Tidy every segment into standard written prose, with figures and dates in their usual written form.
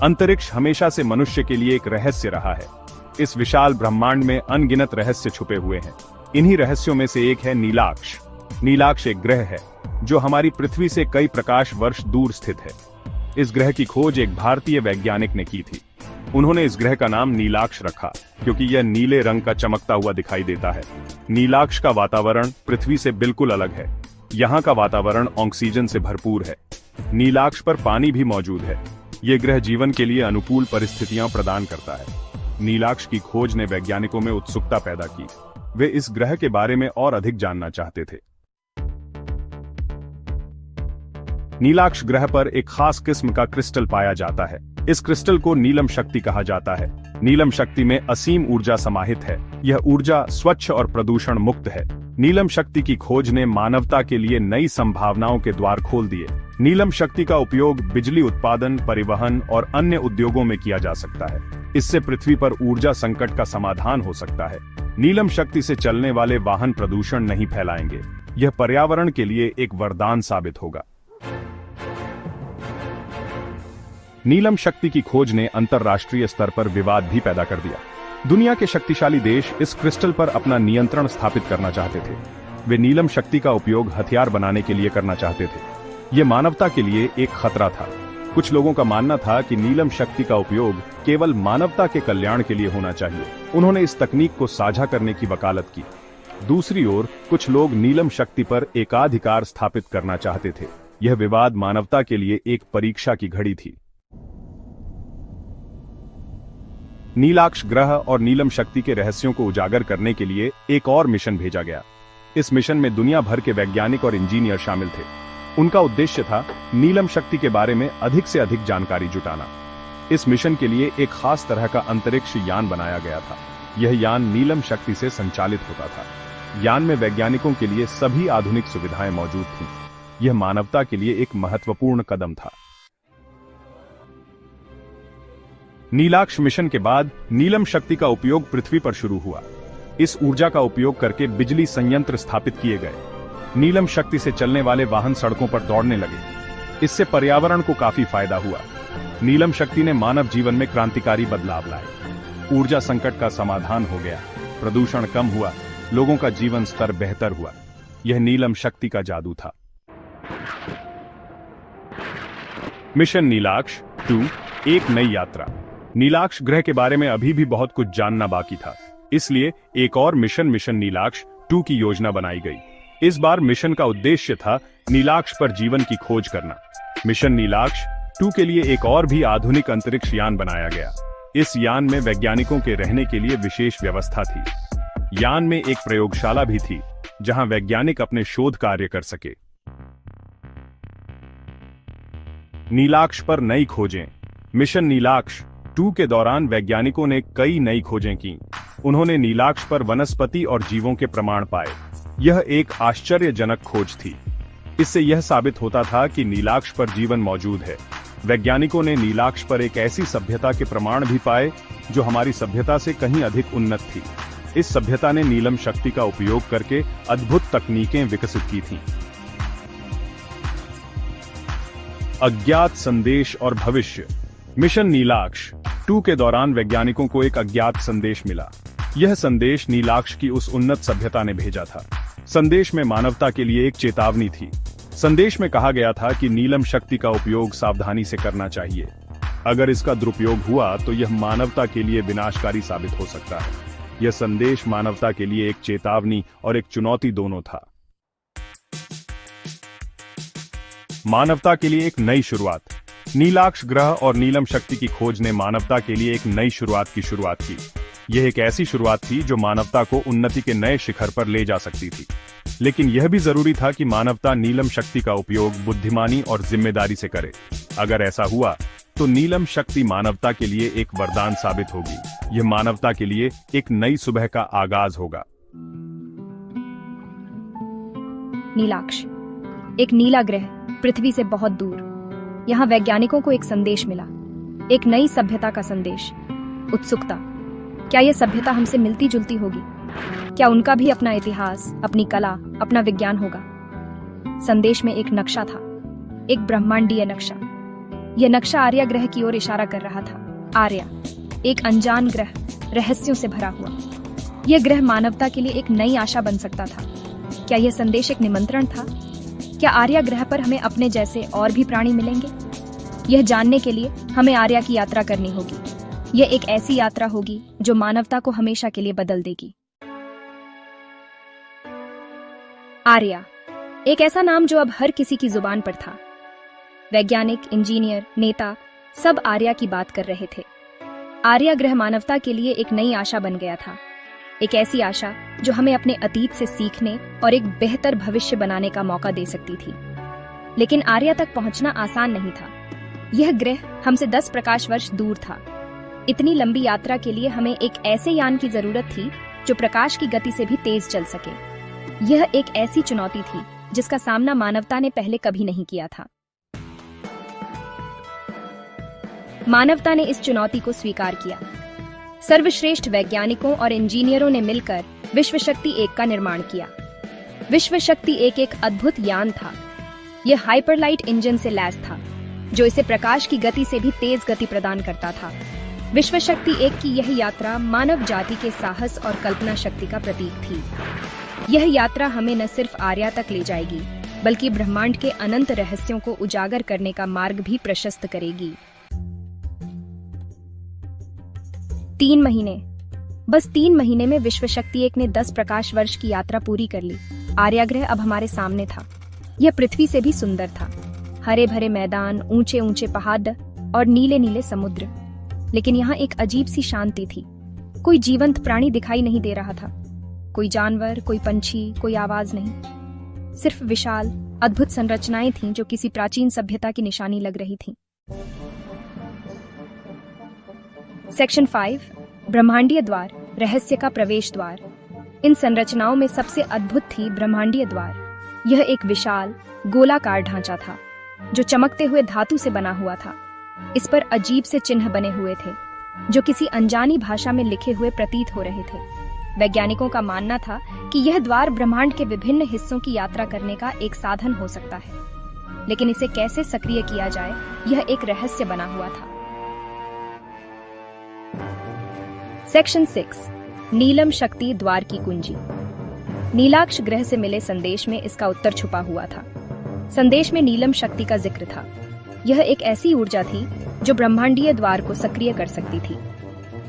अंतरिक्ष हमेशा से मनुष्य के लिए एक रहस्य रहा है। इस विशाल ब्रह्मांड में अनगिनत रहस्य छुपे हुए हैं। इन्हीं रहस्यों में से एक है नीलाक्ष। नीलाक्ष एक ग्रह है जो हमारी पृथ्वी से कई प्रकाश वर्ष दूर स्थित है। इस ग्रह की खोज एक भारतीय वैज्ञानिक ने की थी। उन्होंने इस ग्रह का नाम नीलाक्ष रखा क्योंकि यह नीले रंग का चमकता हुआ दिखाई देता है। नीलाक्ष का वातावरण पृथ्वी से बिल्कुल अलग है। यहाँ का वातावरण ऑक्सीजन से भरपूर है। नीलाक्ष पर पानी भी मौजूद है। ये ग्रह जीवन के लिए अनुकूल परिस्थितियां प्रदान करता है। नीलाक्ष की खोज ने वैज्ञानिकों में उत्सुकता पैदा की। वे इस ग्रह के बारे में और अधिक जानना चाहते थे। नीलाक्ष ग्रह पर एक खास किस्म का क्रिस्टल पाया जाता है। इस क्रिस्टल को नीलम शक्ति कहा जाता है। नीलम शक्ति में असीम ऊर्जा समाहित है। यह ऊर्जा स्वच्छ और प्रदूषण मुक्त है। नीलम शक्ति की खोज ने मानवता के लिए नई संभावनाओं के द्वार खोल दिए। नीलम शक्ति का उपयोग बिजली उत्पादन, परिवहन और अन्य उद्योगों में किया जा सकता है। इससे पृथ्वी पर ऊर्जा संकट का समाधान हो सकता है। नीलम शक्ति से चलने वाले वाहन प्रदूषण नहीं फैलाएंगे। यह पर्यावरण के लिए एक वरदान साबित होगा। नीलम शक्ति की खोज ने अंतर्राष्ट्रीय स्तर पर विवाद भी पैदा कर दिया। दुनिया के शक्तिशाली देश इस क्रिस्टल पर अपना नियंत्रण स्थापित करना चाहते थे। वे नीलम शक्ति का उपयोग हथियार बनाने के लिए करना चाहते थे। यह मानवता के लिए एक खतरा था। कुछ लोगों का मानना था कि नीलम शक्ति का उपयोग केवल मानवता के कल्याण के लिए होना चाहिए। उन्होंने इस तकनीक को साझा करने की वकालत की। दूसरी ओर कुछ लोग नीलम शक्ति पर एकाधिकार स्थापित करना चाहते थे। यह विवाद मानवता के लिए एक परीक्षा की घड़ी थी। नीलाक्ष ग्रह और नीलम शक्ति के रहस्यों को उजागर करने के लिए एक और मिशन भेजा गया। इस मिशन में दुनिया भर के वैज्ञानिक और इंजीनियर शामिल थे। उनका उद्देश्य था नीलम शक्ति के बारे में अधिक से अधिक जानकारी जुटाना। इस मिशन के लिए एक खास तरह का अंतरिक्ष यान बनाया गया था। यह यान नीलम शक्ति से संचालित होता था। यान में वैज्ञानिकों के लिए सभी आधुनिक सुविधाएं मौजूद थीं। यह मानवता के लिए एक महत्वपूर्ण कदम था। नीलाक्ष मिशन के बाद नीलम शक्ति का उपयोग पृथ्वी पर शुरू हुआ। इस ऊर्जा का उपयोग करके बिजली संयंत्र स्थापित किए गए। नीलम शक्ति से चलने वाले वाहन सड़कों पर दौड़ने लगे। इससे पर्यावरण को काफी फायदा हुआ। नीलम शक्ति ने मानव जीवन में क्रांतिकारी बदलाव लाए। ऊर्जा संकट का समाधान हो गया। प्रदूषण कम हुआ। लोगों का जीवन स्तर बेहतर हुआ। यह नीलम शक्ति का जादू था। मिशन नीलाक्ष 2 एक नई यात्रा। नीलाक्ष ग्रह के बारे में अभी भी बहुत कुछ जानना बाकी था। इसलिए एक और मिशन नीलाक्ष 2 की योजना बनाई गई। इस बार मिशन का उद्देश्य था नीलाक्ष पर जीवन की खोज करना। मिशन नीलाक्ष 2 के लिए एक और भी आधुनिक अंतरिक्ष यान बनाया गया। इस यान में वैज्ञानिकों के रहने के लिए विशेष व्यवस्था थी। यान में एक प्रयोगशाला भी थी जहां वैज्ञानिक अपने शोध कार्य कर सके। नीलाक्ष पर नई खोजें। मिशन नीलाक्ष 2 के दौरान वैज्ञानिकों ने कई नई खोजें की। उन्होंने नीलाक्ष पर वनस्पति और जीवों के प्रमाण पाए। यह एक आश्चर्यजनक खोज थी। इससे यह साबित होता था कि नीलाक्ष पर जीवन मौजूद है। वैज्ञानिकों ने नीलाक्ष पर एक ऐसी सभ्यता के प्रमाण भी पाए जो हमारी सभ्यता से कहीं अधिक उन्नत थी। इस सभ्यता ने नीलम शक्ति का उपयोग करके अद्भुत तकनीकें विकसित की थीं। अज्ञात संदेश और भविष्य। मिशन नीलाक्ष 2 के दौरान वैज्ञानिकों को एक अज्ञात संदेश मिला। यह संदेश नीलाक्ष की उस उन्नत सभ्यता ने भेजा था। संदेश में मानवता के लिए एक चेतावनी थी। संदेश में कहा गया था कि नीलम शक्ति का उपयोग सावधानी से करना चाहिए। अगर इसका दुरुपयोग हुआ तो यह मानवता के लिए विनाशकारी साबित हो सकता है। यह संदेश मानवता के लिए एक चेतावनी और एक चुनौती दोनों था। मानवता के लिए एक नई शुरुआत। नीलाक्ष ग्रह और नीलम शक्ति की खोज ने मानवता के लिए एक नई शुरुआत की। यह एक ऐसी शुरुआत थी जो मानवता को उन्नति के नए शिखर पर ले जा सकती थी। लेकिन यह भी जरूरी था कि मानवता नीलम शक्ति का उपयोग बुद्धिमानी और जिम्मेदारी से करे। अगर ऐसा हुआ तो नीलम शक्ति मानवता के लिए एक वरदान साबित होगी। यह मानवता के लिए एक नई सुबह का आगाज होगा। नीलाक्ष एक नीला ग्रह, पृथ्वी से बहुत दूर। यहाँ वैज्ञानिकों को एक संदेश मिला, एक नई सभ्यता का संदेश। उत्सुकता, क्या यह सभ्यता हमसे मिलती जुलती होगी? क्या उनका भी अपना इतिहास, अपनी कला, अपना विज्ञान होगा? संदेश में एक नक्शा था, एक ब्रह्मांडीय नक्शा। यह नक्शा आर्या ग्रह की ओर इशारा कर रहा था। आर्या, एक अनजान ग्रह, रहस्यों से भरा हुआ। यह ग्रह मानवता के लिए एक नई आशा बन सकता था। क्या यह संदेश एक निमंत्रण था? क्या आर्या ग्रह पर हमें अपने जैसे और भी प्राणी मिलेंगे? यह जानने के लिए हमें आर्या की यात्रा करनी होगी। यह एक ऐसी यात्रा होगी जो मानवता को हमेशा के लिए बदल देगी। आर्या, एक ऐसा नाम जो अब हर किसी की जुबान पर था। वैज्ञानिक, इंजीनियर, नेता सब आर्या की बात कर रहे थे। आर्या ग्रह मानवता के लिए एक नई आशा बन गया था। एक ऐसी आशा जो हमें अपने अतीत से सीखने और एक बेहतर भविष्य बनाने का मौका दे सकती थी। लेकिन आर्या तक पहुंचना आसान नहीं था। यह ग्रह हमसे 10 प्रकाश वर्ष दूर था। इतनी लंबी यात्रा के लिए हमें एक ऐसे यान की जरूरत थी जो प्रकाश की गति से भी तेज चल सके। यह एक ऐसी चुनौती थी जिसका सामना मानवता ने पहले कभी नहीं किया था। मानवता ने इस चुनौती को स्वीकार किया। सर्वश्रेष्ठ वैज्ञानिकों और इंजीनियरों ने मिलकर विश्व शक्ति 1 का निर्माण किया। विश्व शक्ति 1 एक अद्भुत यान था। यह हाइपरलाइट इंजन से लैस था जो इसे प्रकाश की गति से भी तेज गति प्रदान करता था। विश्व शक्ति 1 की यह यात्रा मानव जाति के साहस और कल्पना शक्ति का प्रतीक थी। यह यात्रा हमें न सिर्फ आर्या तक ले जाएगी बल्कि ब्रह्मांड के अनंत रहस्यों को उजागर करने का मार्ग भी प्रशस्त करेगी। 3 महीने, बस 3 महीने में विश्व शक्ति 1 ने 10 प्रकाश वर्ष की यात्रा पूरी कर ली। आर्या ग्रह अब हमारे सामने था। यह पृथ्वी से भी सुंदर था। हरे भरे मैदान, ऊंचे ऊंचे पहाड़ और नीले नीले समुद्र। लेकिन यहाँ एक अजीब सी शांति थी। कोई जीवंत प्राणी दिखाई नहीं दे रहा था। कोई जानवर, कोई पंछी, कोई आवाज नहीं। सिर्फ विशाल, अद्भुत संरचनाएं थीं जो किसी प्राचीन सभ्यता की निशानी लग रही थीं। सेक्शन 5, ब्रह्मांडीय द्वार, रहस्य का प्रवेश द्वार। इन संरचनाओं में सबसे अद्भुत थी ब्रह्मांडीय द्वार। यह एक विशाल, गोलाकार ढांचा था जो चमकते हुए धातु से बना हुआ था। इस पर अजीब से चिन्ह बने हुए थे जो किसी अनजानी भाषा में लिखे हुए प्रतीत हो रहे थे। वैज्ञानिकों का मानना था कि यह द्वार ब्रह्मांड के विभिन्न हिस्सों की यात्रा करने का एक साधन हो सकता है, लेकिन इसे कैसे सक्रिय किया जाए यह एक रहस्य बना हुआ था। सेक्शन 6, नीलम शक्ति द्वार की कुंजी। नीलाक्ष ग्रह से मिले संदेश में इसका उत्तर छुपा हुआ था। संदेश में नीलम शक्ति का जिक्र था। यह एक ऐसी ऊर्जा थी जो ब्रह्मांडीय द्वार को सक्रिय कर सकती थी।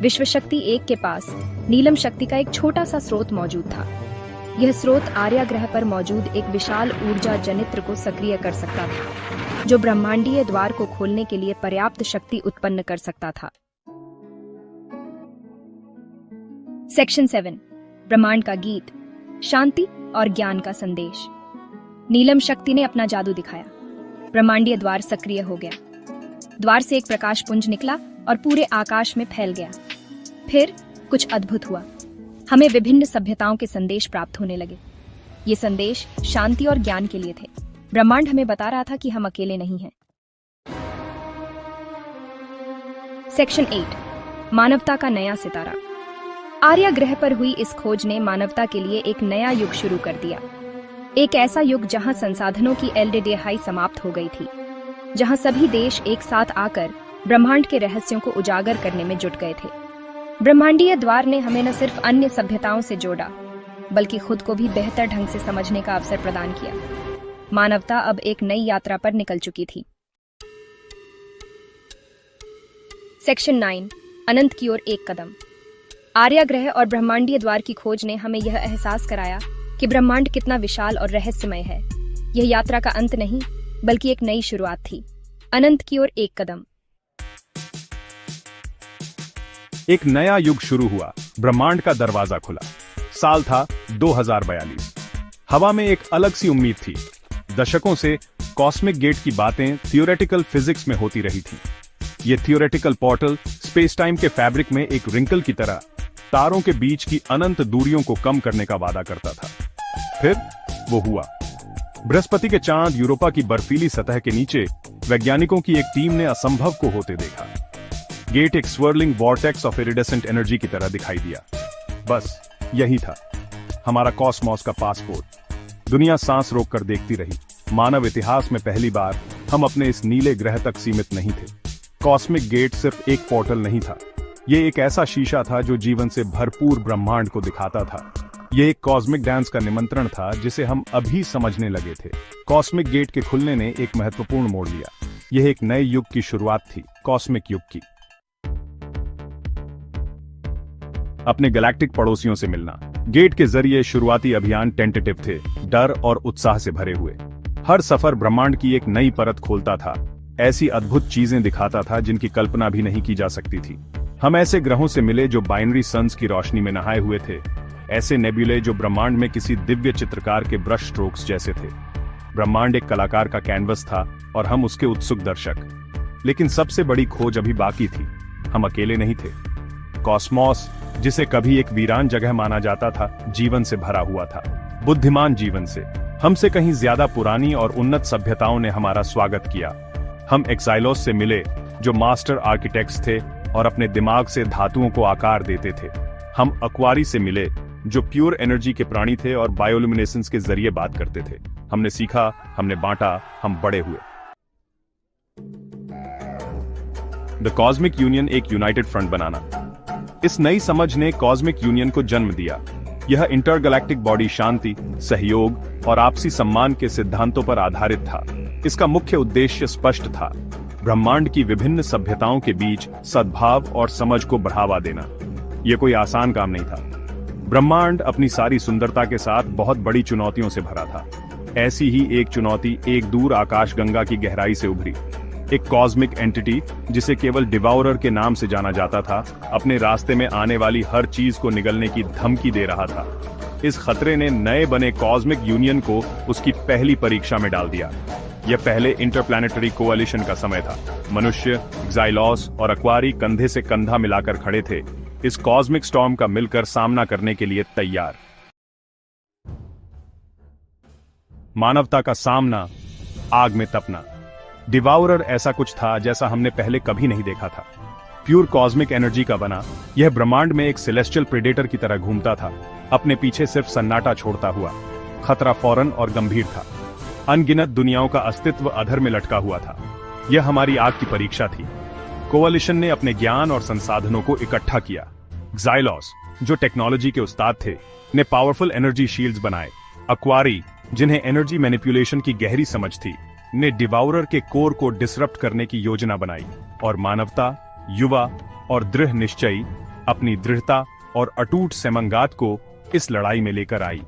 विश्व शक्ति 1 के पास नीलम शक्ति का एक छोटा सा स्रोत मौजूद था। यह स्रोत आर्या ग्रह पर मौजूद एक विशाल ऊर्जा जनित्र को सक्रिय कर सकता था जो ब्रह्मांडीय द्वार को खोलने के लिए पर्याप्त शक्ति उत्पन्न कर सकता था। सेक्शन 7, ब्रह्मांड का गीत, शांति और ज्ञान का संदेश। नीलम शक्ति ने अपना जादू दिखाया। ब्रह्मांडीय द्वार सक्रिय हो गया। द्वार से एक प्रकाश पुंज निकला और पूरे आकाश में फैल गया। फिर कुछ अद्भुत हुआ। हमें विभिन्न सभ्यताओं के संदेश प्राप्त होने लगे। ये संदेश शांति और ज्ञान के लिए थे। ब्रह्मांड हमें बता रहा था कि हम अकेले नहीं हैं। सेक्शन 8, मानवता का नया सितारा। आर्या ग्रह पर हुई इस खोज ने मानवता के लिए एक नया युग शुरू कर दिया। एक ऐसा युग जहां संसाधनों की एल्डेडेहाई समाप्त हो गई थी, जहां सभी देश एक साथ आकर ब्रह्मांड के रहस्यों को उजागर करने में जुट गए थे। ब्रह्मांडीय द्वार ने हमें न सिर्फ अन्य सभ्यताओं से जोड़ा बल्कि खुद को भी बेहतर ढंग से समझने का अवसर प्रदान किया। मानवता अब एक नई यात्रा पर निकल चुकी थी। सेक्शन 9, अनंत की ओर एक कदम। आर्या ग्रह और ब्रह्मांडीय द्वार की खोज ने हमें यह एहसास कराया कि ब्रह्मांड कितना विशाल और रहस्यमय है। यह यात्रा का अंत नहीं बल्कि एक नई शुरुआत थी। अनंत की ओर एक कदम। एक नया युग शुरू हुआ। ब्रह्मांड का दरवाजा खुला। साल था 2042। हवा में एक अलग सी उम्मीद थी। दशकों से कॉस्मिक गेट की बातें थियोरेटिकल फिजिक्स में होती रही थी। ये थियोरेटिकल पोर्टल स्पेस टाइम के फैब्रिक में एक रिंकल की तरह तारों के बीच की अनंत दूरियों को कम करने का वादा करता था। फिर वो हुआ। बृहस्पति के चांद यूरोपा की बर्फीली सतह के नीचे वैज्ञानिकों की एक टीम ने असंभव को होते देखा। गेट एक swirling vortex of iridescent energy की तरह दिखाई दिया। बस यही था हमारा कॉस्मोस का पासपोर्ट। दुनिया सांस रोककर देखती रही। मानव इतिहास में पहली बार हम अपने इस नीले ग्रह तक सीमित नहीं थे। कॉस्मिक गेट सिर्फ एक पोर्टल नहीं था, ये एक ऐसा शीशा था जो जीवन से भरपूर ब्रह्मांड को दिखाता था। ये एक कॉस्मिक डांस का निमंत्रण था जिसे हम अभी समझने लगे थे। कॉस्मिक गेट के खुलने ने एक महत्वपूर्ण मोड़ लिया। यह एक नए युग की शुरुआत थी, कॉस्मिक युग की। अपने गैलेक्टिक पड़ोसियों से मिलना। गेट के जरिए शुरुआती अभियान टेंटेटिव थे, डर और उत्साह से भरे हुए। हर सफर ब्रह्मांड की एक नई परत खोलता था, ऐसी अद्भुत चीजें दिखाता था जिनकी कल्पना भी नहीं की जा सकती थी। हम ऐसे ग्रहों से मिले जो बाइनरी सन्स की रोशनी में नहाए हुए थे, ऐसे नेबुले जो ब्रह्मांड में किसी दिव्य चित्रकार के ब्रश स्ट्रोक्स जैसे थे। ब्रह्मांड एक कलाकार का कैनवस था और हम उसके उत्सुक दर्शक। लेकिन सबसे बड़ी खोज अभी बाकी थी। हम अकेले नहीं थे। कॉस्मोस, जिसे कभी एक वीरान जगह माना जाता था, जीवन से भरा हुआ था, बुद्धिमान जीवन से। हमसे कहीं ज्यादा पुरानी और उन्नत सभ्यताओं ने हमारा स्वागत किया। हम एक्साइलोस से मिले जो मास्टर आर्किटेक्ट्स थे और अपने दिमाग से धातुओं को आकार देते थे। हम अक्वारी से मिले जो प्योर एनर्जी के प्राणी थे और बायोल्यूमिनेसेंस के जरिए बात करते थे। हमने सीखा, हमने बांटा, हम बड़े हुए। द कॉस्मिक यूनियन, एक यूनाइटेड फ्रंट बनाना। इस नई समझ ने कॉस्मिक यूनियन को जन्म दिया। यह इंटरगैलेक्टिक बॉडी शांति, सहयोग और आपसी सम्मान के सिद्धांतों पर आधारित था। इसका मुख्य उद्देश्य स्पष्ट था, ब्रह्मांड की विभिन्न सभ्यताओं के बीच सद्भाव और समझ को बढ़ावा देना। यह कोई आसान काम नहीं था। ब्रह्मांड अपनी सारी सुंदरता के साथ बहुत बड़ी चुनौतियों से भरा था। ऐसी ही एक चुनौती एक दूर आकाशगंगा की गहराई से उभरी। एक कॉस्मिक एंटिटी जिसे केवल डिवाउरर के नाम से जाना जाता था, अपने रास्ते में आने वाली हर चीज को निगलने की धमकी दे रहा था। इस खतरे ने नए बने कॉस्मिक यूनियन को उसकी पहली परीक्षा में डाल दिया। यह पहले इंटरप्लैनेटरी कोalition का समय था। मनुष्य, एक्साइलोस और अक्वारी कंधे से कंधा मिलाकर खड़े थे, इस कॉस्मिक स्टॉर्म का मिलकर सामना करने के लिए तैयार। मानवता का सामना, आग में तपना। डिवाउरर ऐसा कुछ था जैसा हमने पहले कभी नहीं देखा था। प्योर कॉस्मिक एनर्जी का बना, यह ब्रह्मांड में एक सेलेस्टियल प्रेडेटर की तरह घूमता था, अपने पीछे सिर्फ सन्नाटा छोड़ता हुआ। खतरा फौरन और गंभीर था। अनगिनत दुनियाओं का अस्तित्व अधर में लटका हुआ था। यह हमारी आग की परीक्षा थी। कोalition ने अपने ज्ञान और संसाधनों को इकट्ठा किया। एक्साइलोस, जो टेक्नोलॉजी के उस्ताद थे, ने पावरफुल एनर्जी शील्ड्स बनाए। अक्वारी, जिन्हें एनर्जी मैनिपुलेशन की गहरी समझ थी, ने डिवाउरर के कोर को डिसरप्ट करने की योजना बनाई। और मानवता, युवा और दृढ़ निश्चयी, अपनी दृढ़ता और अटूट सेमंगात को इस लड़ाई में लेकर आई।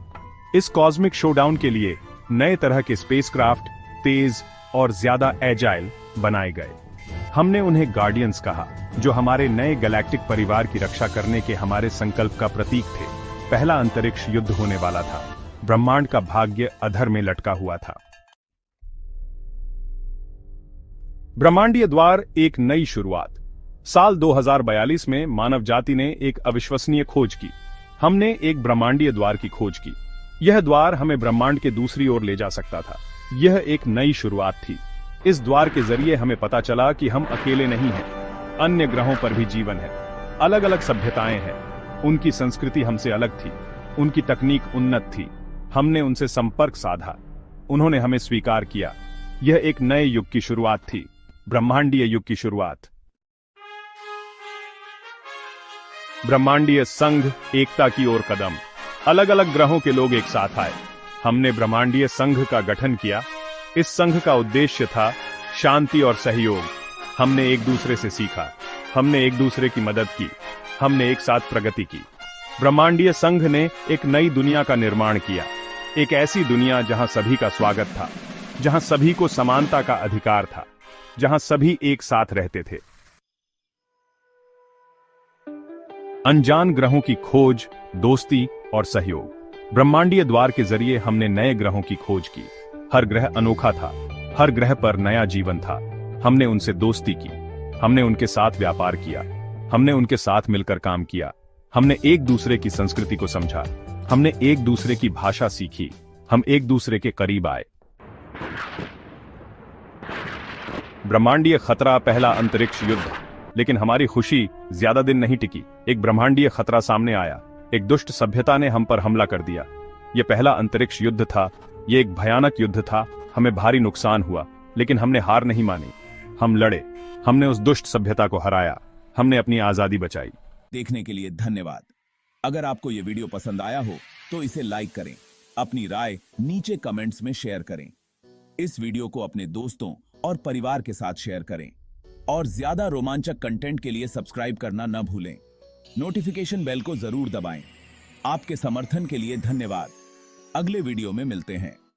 इस कॉस्मिक शोडाउन के लिए नए तरह के स्पेसक्राफ्ट, तेज और ज्यादा एजाइल बनाए गए। हमने उन्हें गार्डियंस कहा, जो हमारे नए गैलेक्टिक परिवार की रक्षा करने के हमारे संकल्प का प्रतीक थे। पहला अंतरिक्ष युद्ध होने वाला था। ब्रह्मांड का भाग्य अधर में लटका हुआ था। ब्रह्मांडीय द्वार, एक नई शुरुआत। साल 2042 में मानव जाति ने एक अविश्वसनीय खोज की। हमने एक ब्रह्मांडीय द्वार की खोज की। यह द्वार हमें ब्रह्मांड के दूसरी ओर ले जा सकता था। यह एक नई शुरुआत थी। इस द्वार के जरिए हमें पता चला कि हम अकेले नहीं हैं। अन्य ग्रहों पर भी जीवन है, अलग अलग सभ्यताएं हैं। उनकी संस्कृति हमसे अलग थी, उनकी तकनीक उन्नत थी। हमने उनसे संपर्क साधा, उन्होंने हमें स्वीकार किया। यह एक नए युग की शुरुआत थी, ब्रह्मांडीय युग की शुरुआत। ब्रह्मांडीय संघ, एकता की ओर कदम। अलग अलग ग्रहों के लोग एक साथ आए। हमने ब्रह्मांडीय संघ का गठन किया। इस संघ का उद्देश्य था शांति और सहयोग। हमने एक दूसरे से सीखा, हमने एक दूसरे की मदद की, हमने एक साथ प्रगति की। ब्रह्मांडीय संघ ने एक नई दुनिया का निर्माण किया, एक ऐसी दुनिया जहां सभी का स्वागत था, जहां सभी को समानता का अधिकार था, जहां सभी एक साथ रहते थे। अनजान ग्रहों की खोज, दोस्ती और सहयोग। ब्रह्मांडीय द्वार के जरिए हमने नए ग्रहों की खोज की। हर ग्रह अनोखा था, हर ग्रह पर नया जीवन था। हमने उनसे दोस्ती की, हमने उनके साथ व्यापार किया, हमने उनके साथ मिलकर काम किया। हमने एक दूसरे की संस्कृति को समझा, हमने एक दूसरे की भाषा सीखी, हम एक दूसरे के करीब आए। ब्रह्मांडीय खतरा, पहला अंतरिक्ष युद्ध। लेकिन हमारी खुशी ज्यादा दिन नहीं टिकी। एक ब्रह्मांडीय खतरा सामने आया। एक दुष्ट सभ्यता ने हम पर हमला कर दिया। यह पहला अंतरिक्ष युद्ध था। यह एक भयानक युद्ध था। हमें भारी नुकसान हुआ, लेकिन हमने हार नहीं मानी। हम लड़े, हमने उस दुष्ट सभ्यता को हराया, हमने अपनी आजादी बचाई। देखने के लिए धन्यवाद। अगर आपको ये वीडियो पसंद आया हो तो इसे लाइक करें, अपनी राय नीचे कमेंट्स में शेयर करें। इस वीडियो को अपने दोस्तों और परिवार के साथ शेयर करें और ज्यादा रोमांचक कंटेंट के लिए सब्सक्राइब करना न भूलें। नोटिफिकेशन बेल को जरूर दबाएं। आपके समर्थन के लिए धन्यवाद। अगले वीडियो में मिलते हैं।